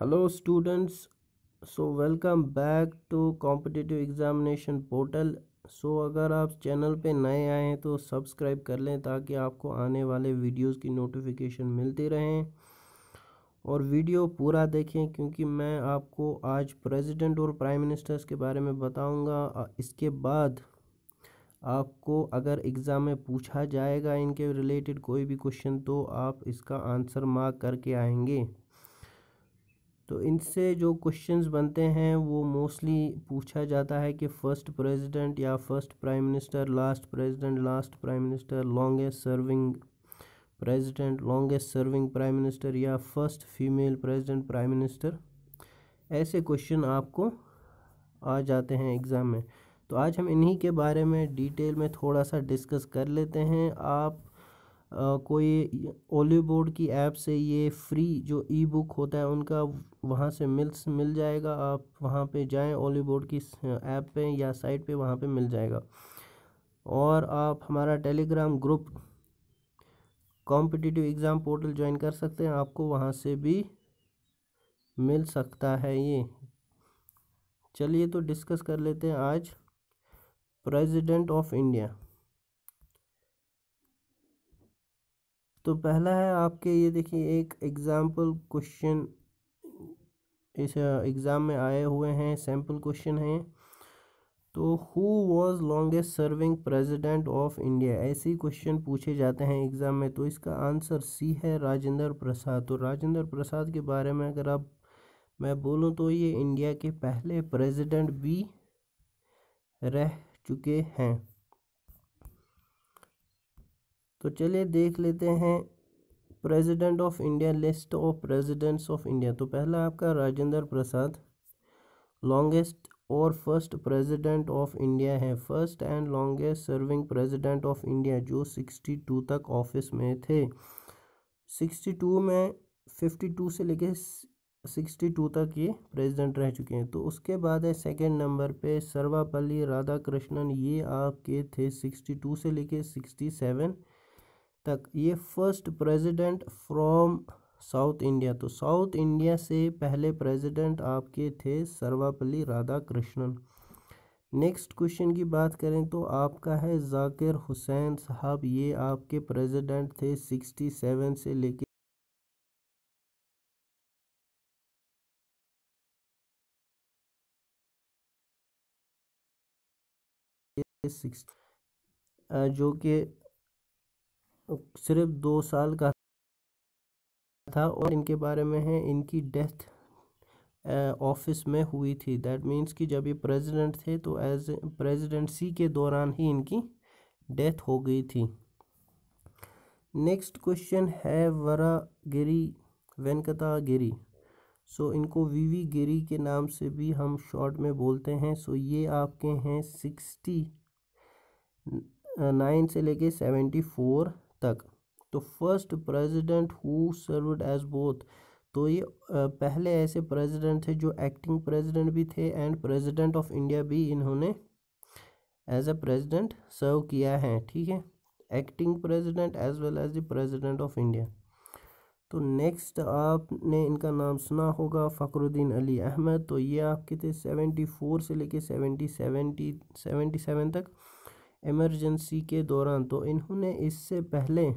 Hello students, so welcome back to competitive examination portal. अगर आप channel पे नए आए हैं तो सब्सक्राइब कर लें ताकि आपको आने वाले वीडियोस की नोटिफिकेशन मिलती रहें और वीडियो पूरा देखें, क्योंकि मैं आपको आज प्रेसिडेंट और प्राइम मिनिस्टर्स के बारे में बताऊंगा। इसके बाद आपको अगर एग्ज़ाम में पूछा जाएगा इनके रिलेटेड कोई भी क्वेश्चन तो आप इसका आंसर मार्क करके आएंगे। तो इनसे जो क्वेश्चंस बनते हैं वो मोस्टली पूछा जाता है कि फ़र्स्ट प्रेसिडेंट या first prime minister, last president, last prime minister, longest serving president, longest serving prime minister या first female president prime minister. ऐसे क्वेश्चन आपको आ जाते हैं एग्ज़ाम में। तो आज हम इन्हीं के बारे में डिटेल में थोड़ा सा डिस्कस कर लेते हैं। आप कोई ओलिव बोर्ड की ऐप से ये फ्री जो ई बुक होता है उनका वहाँ से मिल जाएगा। आप वहाँ पे जाएं ओलिव बोर्ड की ऐप पे या साइट पे, वहाँ पे मिल जाएगा। और आप हमारा Telegram group competitive exam portal join कर सकते हैं, आपको वहाँ से भी मिल सकता है ये। चलिए तो डिस्कस कर लेते हैं आज प्रेसिडेंट ऑफ इंडिया। तो पहला है आपके, ये देखिए एक एग्जाम्पल क्वेश्चन इस एग्ज़ाम में आए हुए हैं, सैम्पल क्वेश्चन हैं। तो who was longest serving president of India, ऐसे ही क्वेश्चन पूछे जाते हैं एग्ज़ाम में। तो इसका आंसर सी है, राजेंद्र प्रसाद। तो राजेंद्र प्रसाद के बारे में अगर मैं बोलूं तो ये इंडिया के पहले प्रेसिडेंट भी रह चुके हैं। तो चलिए देख लेते हैं president of India, list of presidents of India. तो पहला आपका राजेंद्र प्रसाद लॉन्गेस्ट और फर्स्ट प्रेसिडेंट ऑफ इंडिया है, first and longest serving president of India, जो 62 तक ऑफिस में थे। 62 में 52 से लेके 62 तक ये प्रेसिडेंट रह चुके हैं। तो उसके बाद है सेकंड नंबर पे सर्वपल्ली राधाकृष्णन, ये आपके थे 62 से लेके 67 तक। ये first president from south India. तो साउथ इंडिया से पहले प्रेसिडेंट आपके थे सर्वपल्ली राधाकृष्णन। नेक्स्ट क्वेश्चन की बात करें तो आपका है जाकिर हुसैन साहब, ये आपके प्रेसिडेंट थे 67 से लेके 60, जो कि सिर्फ 2 साल का था। और इनके बारे में है, इनकी डेथ ऑफिस में हुई थी। दैट मीन्स कि जब ये प्रेसिडेंट थे तो एज प्रेसिडेंसी के दौरान ही इनकी डेथ हो गई थी। नेक्स्ट क्वेश्चन है वरागिरी वेंकटा गिरी। इनको वीवी गिरी के नाम से भी हम शॉर्ट में बोलते हैं। ये आपके हैं 69 से लेके 74 तक। तो first president who served as both, तो ये पहले ऐसे प्रेसिडेंट थे जो एक्टिंग प्रेसिडेंट भी थे एंड प्रेसिडेंट ऑफ इंडिया भी इन्होंने एज अ प्रेसिडेंट सर्व किया है। ठीक है, acting president as well as the president of India. तो नेक्स्ट आपने इनका नाम सुना होगा फखरुद्दीन अली अहमद। तो ये आपके थे 74 से लेके 77 तक इमरजेंसी के दौरान। तो इन्होंने इससे पहले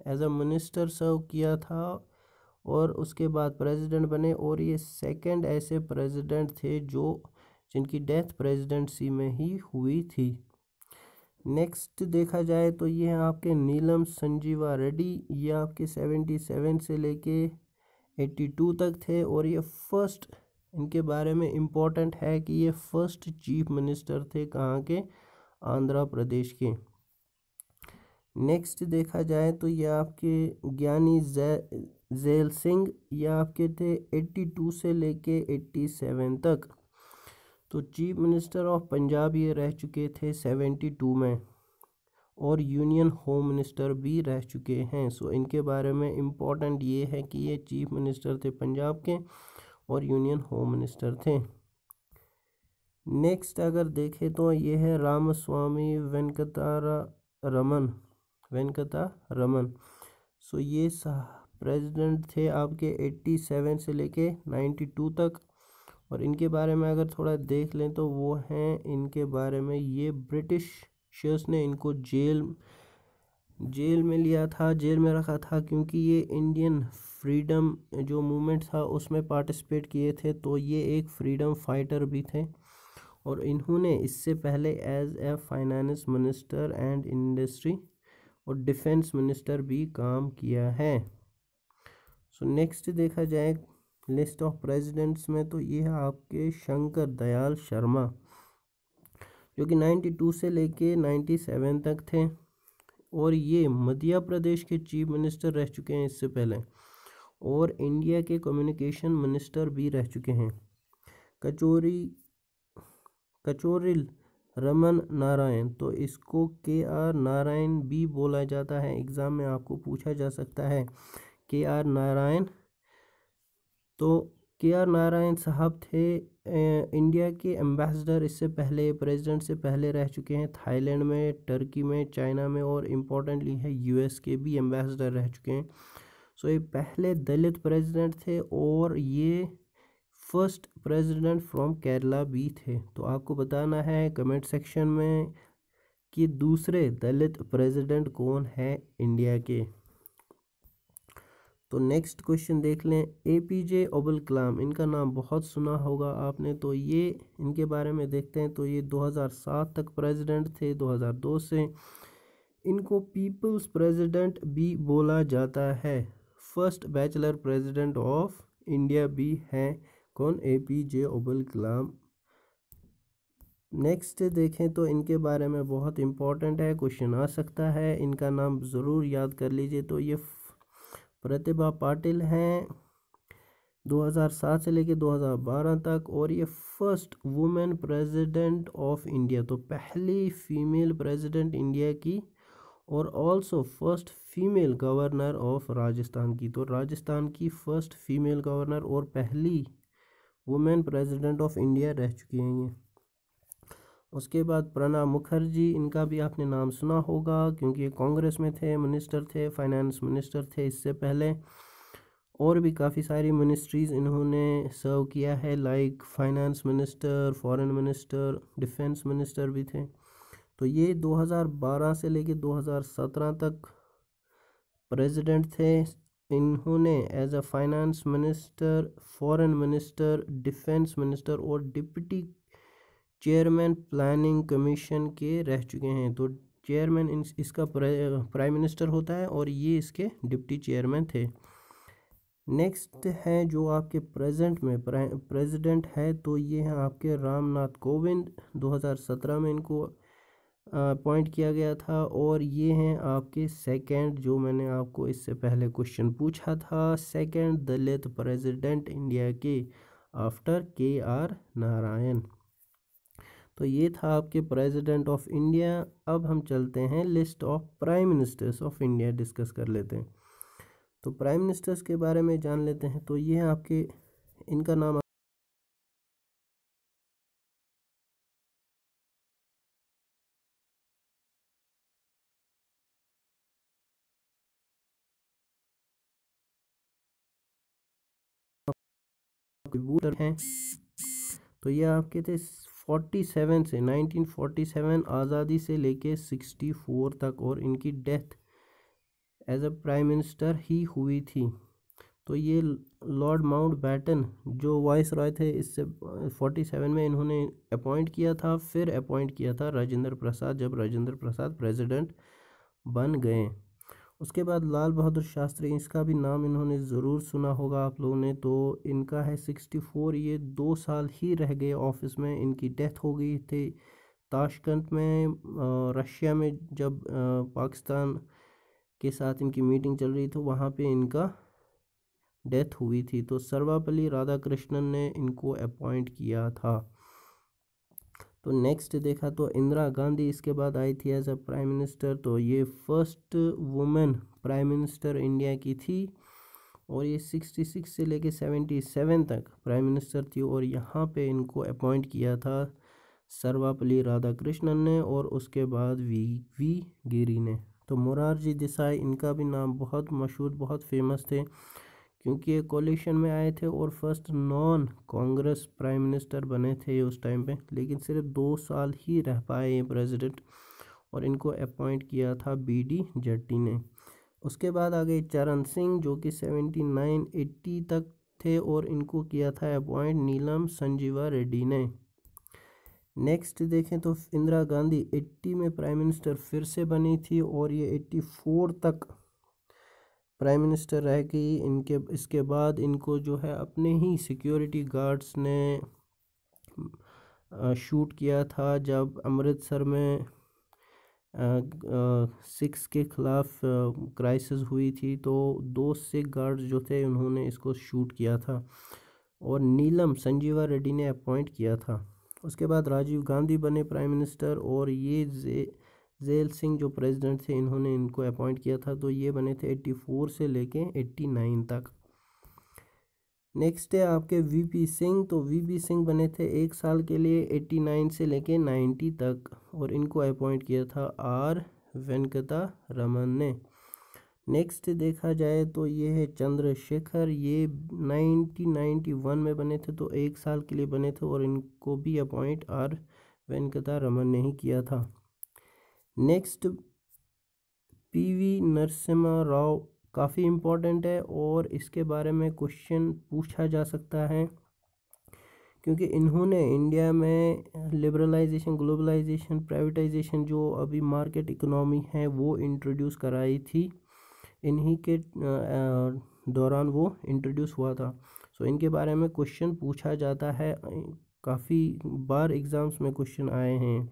एज अ मिनिस्टर सर्व किया था और उसके बाद प्रेसिडेंट बने, और ये सेकंड ऐसे प्रेसिडेंट थे जिनकी डेथ प्रेसिडेंसी में ही हुई थी। नेक्स्ट देखा जाए तो ये आपके नीलम संजीवा रेड्डी, ये आपके 77 से लेके 82 तक थे। और ये फर्स्ट, इनके बारे में इम्पोर्टेंट है कि ये फर्स्ट चीफ मिनिस्टर थे कहाँ के, आंध्र प्रदेश के। नेक्स्ट देखा जाए तो ये आपके ज्ञानी जैल सिंह, ये आपके थे 82 से लेके 87 तक। तो चीफ मिनिस्टर ऑफ पंजाब ये रह चुके थे 72 में, और यूनियन होम मिनिस्टर भी रह चुके हैं। इनके बारे में इम्पोर्टेंट ये है कि ये चीफ मिनिस्टर थे पंजाब के और यूनियन होम मिनिस्टर थे। नेक्स्ट अगर देखें तो ये है रामास्वामी वेंकटा रमन। ये प्रेसिडेंट थे आपके 87 से लेके 92 तक। और इनके बारे में अगर थोड़ा देख लें तो वो हैं, इनके बारे में ये ब्रिटिशर्स ने इनको जेल में लिया था, जेल में रखा था, क्योंकि ये इंडियन फ्रीडम जो मूवमेंट था उसमें पार्टिसिपेट किए थे। तो ये एक फ्रीडम फाइटर भी थे और इन्होंने इससे पहले as a finance minister and industry और डिफेंस मिनिस्टर भी काम किया है। सो नेक्स्ट देखा जाए लिस्ट ऑफ प्रेसिडेंट्स में तो ये है आपके शंकर दयाल शर्मा, जो कि 92 से लेके 97 तक थे और ये मध्य प्रदेश के चीफ मिनिस्टर रह चुके हैं इससे पहले और इंडिया के कम्युनिकेशन मिनिस्टर भी रह चुके हैं। कचोरिल रमन नारायण, तो इसको KR नारायण भी बोला जाता है, एग्ज़ाम में आपको पूछा जा सकता है KR नारायण। तो KR नारायण साहब थे इंडिया के एम्बेसडर, इससे पहले प्रेसिडेंट से पहले रह चुके हैं थाईलैंड में, टर्की में, चाइना में और इम्पोर्टेंटली है US के भी एम्बेसडर रह चुके हैं। सो ये पहले दलित प्रेसिडेंट थे और ये फर्स्ट प्रेसिडेंट फ्रॉम केरला भी थे। तो आपको बताना है कमेंट सेक्शन में कि दूसरे दलित प्रेसिडेंट कौन है इंडिया के। तो नेक्स्ट क्वेश्चन देख लें, APJ अब्दुल कलाम, इनका नाम बहुत सुना होगा आपने। तो ये इनके बारे में देखते हैं। तो ये 2007 तक प्रेसिडेंट थे, 2002 से। इनको पीपल्स प्रेसिडेंट भी बोला जाता है, first bachelor president of India भी हैं कौन, APJ अब्दुल कलाम। नेक्स्ट देखें तो इनके बारे में बहुत इम्पोर्टेंट है, क्वेश्चन आ सकता है, इनका नाम ज़रूर याद कर लीजिए। तो ये प्रतिभा पाटिल हैं 2007 से लेके 2012 तक और ये first women president of India, तो पहली फीमेल प्रेसिडेंट इंडिया की और also first female governor of Rajasthan की। तो राजस्थान की फर्स्ट फीमेल गवर्नर और पहली वुमेन प्रेसिडेंट ऑफ इंडिया रह चुकी हैं ये। उसके बाद प्रणब मुखर्जी, इनका भी आपने नाम सुना होगा क्योंकि ये कांग्रेस में थे, मिनिस्टर थे, फाइनेंस मिनिस्टर थे इससे पहले, और भी काफ़ी सारी मिनिस्ट्रीज़ इन्होंने सर्व किया है, like finance minister, foreign minister, defence minister भी थे। तो ये 2012 से लेके 2017 तक प्रेसिडेंट थे। इन्होंने as a finance minister, foreign minister, defence minister और डिप्टी चेयरमैन प्लानिंग कमीशन के रह चुके हैं। तो चेयरमैन इसका प्राइम मिनिस्टर होता है और ये इसके डिप्टी चेयरमैन थे। नेक्स्ट है जो आपके प्रेजेंट में प्रेसिडेंट है, तो ये हैं आपके रामनाथ कोविंद, 2017 में इनको अपॉइंट किया गया था और ये हैं आपके सेकंड, जो मैंने आपको इससे पहले क्वेश्चन पूछा था, सेकंड दलित प्रेसिडेंट इंडिया के आफ्टर KR नारायण। तो ये था आपके प्रेसिडेंट ऑफ इंडिया। अब हम चलते हैं list of prime ministers of India discuss कर लेते हैं। तो प्राइम मिनिस्टर्स के बारे में जान लेते हैं। तो ये हैं आपके, इनका नाम हैं। तो ये आपके थे 47 से 1947 आज़ादी से लेके 64 तक और इनकी death as a prime minister ही हुई थी। तो ये लॉर्ड माउंटबेटन जो वाइस रॉय थे, इससे 47 में इन्होंने अपॉइंट किया था, फिर अपॉइंट किया था राजेंद्र प्रसाद जब राजेंद्र प्रसाद प्रेसिडेंट बन गए। उसके बाद लाल बहादुर शास्त्री, इसका भी नाम इन्होंने ज़रूर सुना होगा आप लोगों ने। तो इनका है 64, ये 2 साल ही रह गए ऑफिस में, इनकी डेथ हो गई थी ताशकंद में, रशिया में, जब पाकिस्तान के साथ इनकी मीटिंग चल रही थी वहाँ पे इनका डेथ हुई थी। तो सर्वपल्ली राधाकृष्णन ने इनको अपॉइंट किया था। तो नेक्स्ट देखा तो इंदिरा गांधी इसके बाद आई थी एज अ प्राइम मिनिस्टर। तो ये first women prime minister India की थी और ये 66 से लेके 77 तक प्राइम मिनिस्टर थी और यहाँ पे इनको अपॉइंट किया था सर्वपल्ली राधाकृष्णन ने और उसके बाद वी गिरी ने। तो मोरारजी देसाई, इनका भी नाम बहुत मशहूर, बहुत फेमस थे, क्योंकि ये कोलिशन में आए थे और first non Congress prime minister बने थे ये उस टाइम पे, लेकिन सिर्फ 2 साल ही रह पाए ये प्रेसिडेंट, और इनको अपॉइंट किया था BD जट्टी ने। उसके बाद आ गए चरण सिंह, जो कि 79-80 तक थे, और इनको किया था अपॉइंट नीलम संजीवा रेड्डी ने। नेक्स्ट देखें तो इंदिरा गांधी 80 में प्राइम मिनिस्टर फिर से बनी थी, और ये 84 तक प्राइम मिनिस्टर रह गई। इसके बाद इनको जो है अपने ही सिक्योरिटी गार्ड्स ने शूट किया था जब अमृतसर में सिख्स के ख़िलाफ़ क्राइसिस हुई थी, तो 2 सिख गार्ड्स जो थे उन्होंने इसको शूट किया था, और नीलम संजीवा रेड्डी ने अपॉइंट किया था। उसके बाद राजीव गांधी बने प्राइम मिनिस्टर, और ये जेल सिंह जो प्रेसिडेंट थे इन्होंने इनको अपॉइंट किया था, तो ये बने थे 84 से लेके 89 तक। नेक्स्ट है आपके VP सिंह, तो VP सिंह बने थे 1 साल के लिए 89 से लेके 90 तक, और इनको अपॉइंट किया था R वेंकटा रमन ने। नेक्स्ट देखा जाए तो ये है चंद्रशेखर, ये 1991 में बने थे, तो 1 साल के लिए बने थे, और इनको भी अपॉइंट R वेंकटा रमन ने ही किया था। नेक्स्ट PV नरसिम्हा राव, काफ़ी इम्पोर्टेंट है, और इसके बारे में क्वेश्चन पूछा जा सकता है, क्योंकि इन्होंने इंडिया में लिबरलाइजेशन, ग्लोबलाइजेशन, प्राइवेटाइजेशन, जो अभी मार्केट इकोनॉमी है वो इंट्रोड्यूस कराई थी, इन्हीं के दौरान वो इंट्रोड्यूस हुआ था। सो इनके बारे में क्वेश्चन पूछा जाता है, काफ़ी बार एग्ज़ाम्स में क्वेश्चन आए हैं।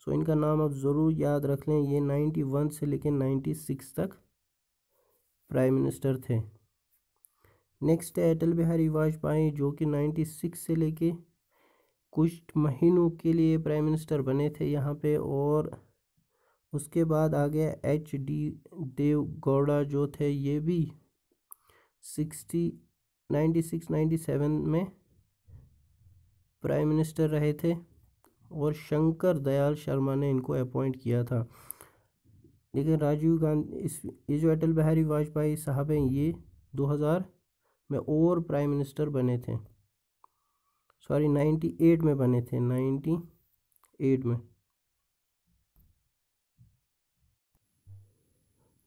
सो इनका नाम आप ज़रूर याद रख लें, ये 91 से लेकर 96 तक प्राइम मिनिस्टर थे। नेक्स्ट है अटल बिहारी वाजपेयी, जो कि 96 से लेके कुछ महीनों के लिए प्राइम मिनिस्टर बने थे यहाँ पे, और उसके बाद आ गया HD देव गौड़ा, जो थे ये भी 96-97 में प्राइम मिनिस्टर रहे थे, और शंकर दयाल शर्मा ने इनको अपॉइंट किया था। लेकिन राजीव गांधी, ये जो अटल बिहारी वाजपेयी साहब हैं, ये 2000 में और प्राइम मिनिस्टर बने थे, सॉरी 98 में बने थे, 98 में।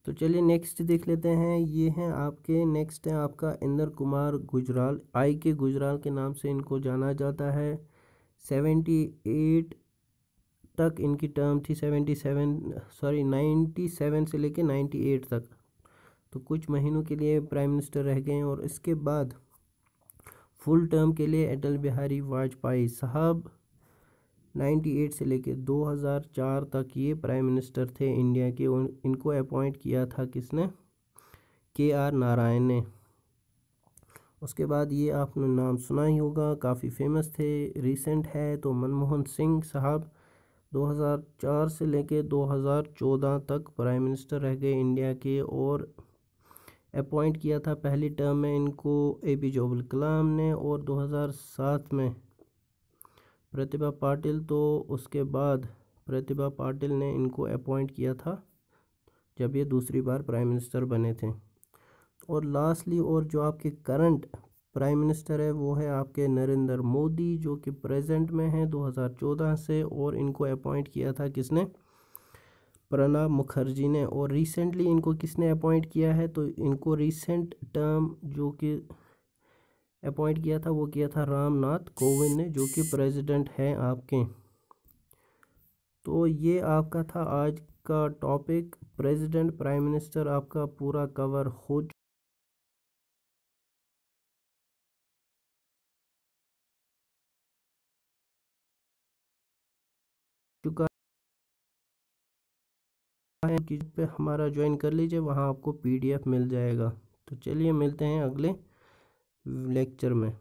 तो चलिए नेक्स्ट देख लेते हैं, ये हैं आपके, नेक्स्ट है आपका इंदर कुमार गुजराल, IK गुजराल के नाम से इनको जाना जाता है। 78 तक इनकी टर्म थी, 97 से लेके 98 तक, तो कुछ महीनों के लिए प्राइम मिनिस्टर रह गए। और इसके बाद फुल टर्म के लिए अटल बिहारी वाजपेयी साहब 98 से लेके 2004 तक ये प्राइम मिनिस्टर थे इंडिया के। इनको अपॉइंट किया था किसने? KR नारायण ने। उसके बाद ये आपने नाम सुना ही होगा, काफ़ी फेमस थे, रिसेंट है, तो मनमोहन सिंह साहब 2004 से लेके 2014 तक प्राइम मिनिस्टर रह गए इंडिया के, और अपॉइंट किया था पहली टर्म में इनको APJ अब्दुल कलाम ने, और 2007 में प्रतिभा पाटिल, तो उसके बाद प्रतिभा पाटिल ने इनको अपॉइंट किया था जब ये दूसरी बार प्राइम मिनिस्टर बने थे। और लास्टली, और जो आपके करंट प्राइम मिनिस्टर है वो है आपके नरेंद्र मोदी, जो कि प्रेजेंट में हैं 2014 से, और इनको अपॉइंट किया था किसने? प्रणब मुखर्जी ने। और रिसेंटली इनको किसने अपॉइंट किया है? तो इनको रिसेंट टर्म जो कि अपॉइंट किया था वो किया था रामनाथ कोविंद ने, जो कि प्रेसिडेंट हैं आपके। तो ये आपका था आज का टॉपिक, प्रेसिडेंट प्राइम मिनिस्टर आपका पूरा कवर हो चुका है कि पे हमारा ज्वाइन कर लीजिए, वहाँ आपको PDF मिल जाएगा। तो चलिए मिलते हैं अगले लेक्चर में।